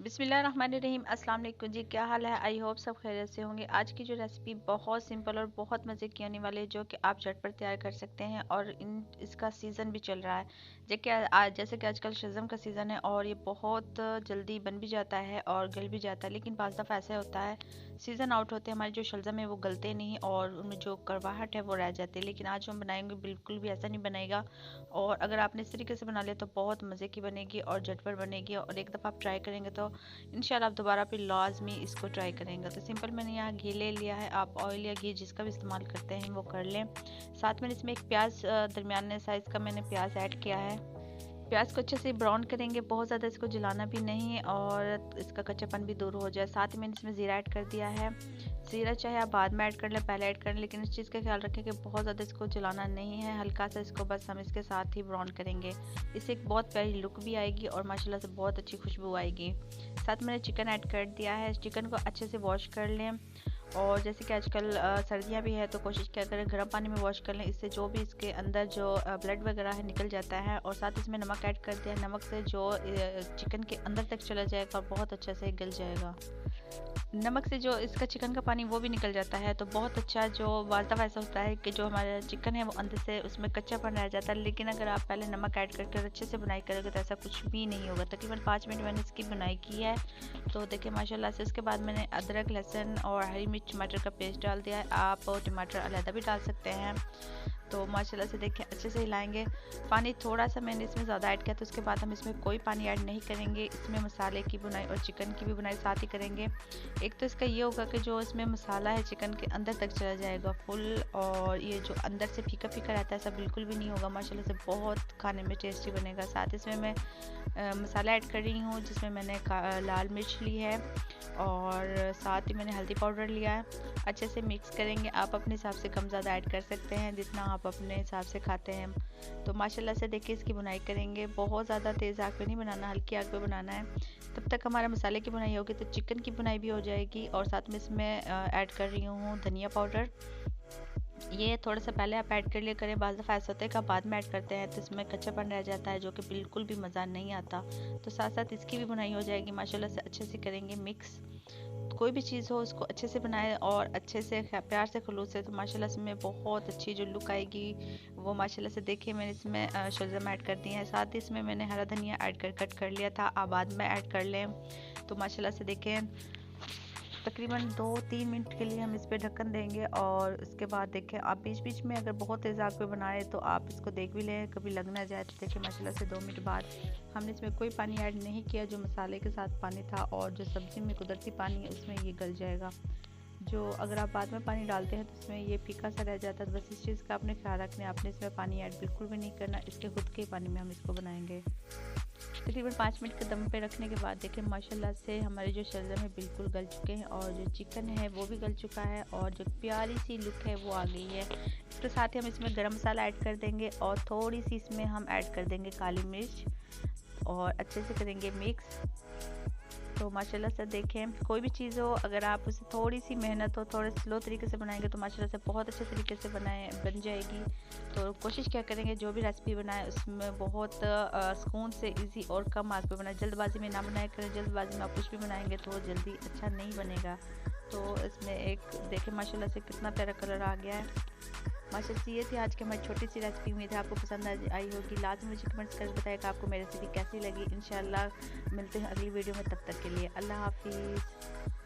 बिस्मिल्लाहिर्रहमानिर्रहीम। अस्सलाम वालेकुम जी, क्या हाल है? आई होप सब खैरियत से होंगे। आज की जो रेसिपी बहुत सिंपल और बहुत मज़े की होने वाली है, जो कि आप झटपट तैयार कर सकते हैं और इसका सीज़न भी चल रहा है। जैसे कि आजकल शलजम का सीज़न है और ये बहुत जल्दी बन भी जाता है और गल भी जाता है, लेकिन बाज़ दफ़ा ऐसा होता है सीज़न आउट होते हैं हमारे जो शलजम है वो गलते नहीं और उनमें जो कड़वाहट है वो रह जाती है। लेकिन आज हम बनाएंगे बिल्कुल भी ऐसा नहीं बनेगा, और अगर आपने इस तरीके से बना लिया तो बहुत मज़े की बनेगी और झटपट बनेगी, और एक दफ़ा आप ट्राई करेंगे तो इंशाल्लाह आप दोबारा फिर लाजमी इसको ट्राई करेंगे। तो सिंपल मैंने यहाँ घी ले लिया है, आप ऑयल या घी जिसका भी इस्तेमाल करते हैं वो कर लें। साथ में इसमें एक प्याज दरमियाने साइज़ का मैंने प्याज ऐड किया है। प्याज को अच्छे से ब्राउन करेंगे, बहुत ज़्यादा इसको जलाना भी नहीं है और इसका कच्चापन भी दूर हो जाए। साथ ही मैंने इसमें ज़ीरा ऐड कर दिया है। ज़ीरा चाहे आप बाद में ऐड कर लें, पहले ऐड कर लें, लेकिन इस चीज़ का ख्याल रखें कि बहुत ज़्यादा इसको जलाना नहीं है, हल्का सा इसको बस हम इसके साथ ही ब्राउन करेंगे। इससे एक बहुत प्यारी लुक भी आएगी और माशाल्लाह से बहुत अच्छी खुशबू आएगी। साथ मैंने चिकन ऐड कर दिया है। चिकन को अच्छे से वॉश कर लें, और जैसे कि आजकल सर्दियाँ भी है तो कोशिश क्या करें गर्म पानी में वॉश कर लें, इससे जो भी इसके अंदर जो ब्लड वगैरह है निकल जाता है। और साथ इसमें नमक ऐड कर दिया है, नमक से जो चिकन के अंदर तक चला जाएगा और बहुत अच्छा से गल जाएगा। नमक से जो इसका चिकन का पानी वो भी निकल जाता है, तो बहुत अच्छा जो बाज़ दफ़ा ऐसा होता है कि जो हमारा चिकन है वो अंदर से उसमें कच्चापन रह जाता है, लेकिन अगर आप पहले नमक ऐड करके और अच्छे से बुनाई करोगे तो ऐसा कुछ भी नहीं होगा। तकरीबन 5 मिनट मैंने इसकी बुनाई की है, तो देखिए माशाल्लाह से। उसके बाद मैंने अदरक, लहसुन और हरी मिर्च, टमाटर का पेस्ट डाल दिया है। आप टमाटर अलहदा भी डाल सकते हैं। तो माशाल्लाह से देखिए अच्छे से हिलाएंगे। पानी थोड़ा सा मैंने इसमें ज़्यादा ऐड किया, तो उसके बाद हम इसमें कोई पानी ऐड नहीं करेंगे। इसमें मसाले की बुनाई और चिकन की भी बुनाई साथ ही करेंगे। एक तो इसका ये होगा कि जो इसमें मसाला है चिकन के अंदर तक चला जाएगा फुल, और ये जो अंदर से फीका फीका रहता है ऐसा बिल्कुल भी नहीं होगा। माशाल्लाह से बहुत खाने में टेस्टी बनेगा। साथ इसमें मैं मसाला ऐड कर रही हूँ, जिसमें मैंने लाल मिर्च ली है और साथ ही मैंने हल्दी पाउडर लिया है। अच्छे से मिक्स करेंगे। आप अपने हिसाब से कम ज़्यादा ऐड कर सकते हैं, जितना आप अपने हिसाब से खाते हैं। तो माशाल्लाह से देखिए इसकी बुनाई करेंगे, बहुत ज़्यादा तेज़ आग पे नहीं बनाना, हल्की आग पे बनाना है। तब तक हमारा मसाले की बुनाई होगी तो चिकन की बुनाई भी हो जाएगी। और साथ में इसमें ऐड कर रही हूँ धनिया पाउडर। ये थोड़ा सा पहले आप ऐड कर लिया करें, बाज़ दफ़ा ऐसा होता है कि आप बाद में ऐड करते हैं तो इसमें कच्चापन रह जाता है, जो कि बिल्कुल भी मज़ा नहीं आता। तो साथ साथ इसकी भी बुनाई हो जाएगी। माशाल्लाह से अच्छे से करेंगे मिक्स। कोई भी चीज़ हो उसको अच्छे से बनाएं और अच्छे से प्यार से खलूस से, तो माशाल्लाह से में बहुत अच्छी जो लुक आएगी वो माशाल्लाह से। देखिए मैंने इसमें शलजम ऐड कर दिए हैं, साथ ही इसमें मैंने हरा धनिया ऐड कर कट कर लिया था, आप बाद में ऐड कर लें। तो माशाल्लाह से देखें तकरीबन 2-3 मिनट के लिए हम इस पर ढक्कन देंगे, और उसके बाद देखें आप बीच बीच में अगर बहुत तेज़ आग पे बना रहे तो आप इसको देख भी लें कभी लग ना जाए। तो देखिए माशाल्लाह से 2 मिनट बाद हमने इसमें कोई पानी ऐड नहीं किया, जो मसाले के साथ पानी था और जो सब्ज़ी में कुदरती पानी है उसमें ये गल जाएगा। जो अगर आप बाद में पानी डालते हैं तो इसमें ये फीका सा रह जाता है। तो बस इस चीज़ का आपने ख्याल रखना है, आपने इसमें पानी ऐड बिल्कुल भी नहीं करना, इसके खुद के पानी में हम इसको बनाएंगे। तकरीबन 5 मिनट के दम पे रखने के बाद देखें माशाल्लाह से हमारे जो शलजम है बिल्कुल गल चुके हैं, और जो चिकन है वो भी गल चुका है, और जो प्यारी सी लुक है वो आ गई है। इसके साथ ही हम इसमें गरम मसाला ऐड कर देंगे और थोड़ी सी इसमें हम ऐड कर देंगे काली मिर्च, और अच्छे से करेंगे मिक्स। तो माशाल्लाह से देखें कोई भी चीज़ हो अगर आप उसे थोड़ी सी मेहनत हो, थोड़े स्लो तरीके से बनाएंगे तो माशाल्लाह से बहुत अच्छे तरीके से बन जाएगी। तो कोशिश क्या करेंगे जो भी रेसिपी बनाएं उसमें बहुत सुकून से इजी और कम आग पे बनाएं। जल्दबाजी में ना बनाया करें, जल्दबाजी में आप कुछ भी बनाएंगे तो जल्दी अच्छा नहीं बनेगा। तो इसमें एक देखें माशाल्लाह से कितना प्यारा कलर आ गया है। माशाल्लाह से ये थी आज की हमारी छोटी सी रेसिपी। उम्मीद है आपको पसंद आई होगी। लाजमी मुझे कमेंट्स कर बताएगा आपको मेरी रेसिपी कैसी लगी। इंशाल्लाह मिलते हैं अगली वीडियो में, तब तक के लिए अल्लाह हाफिज़।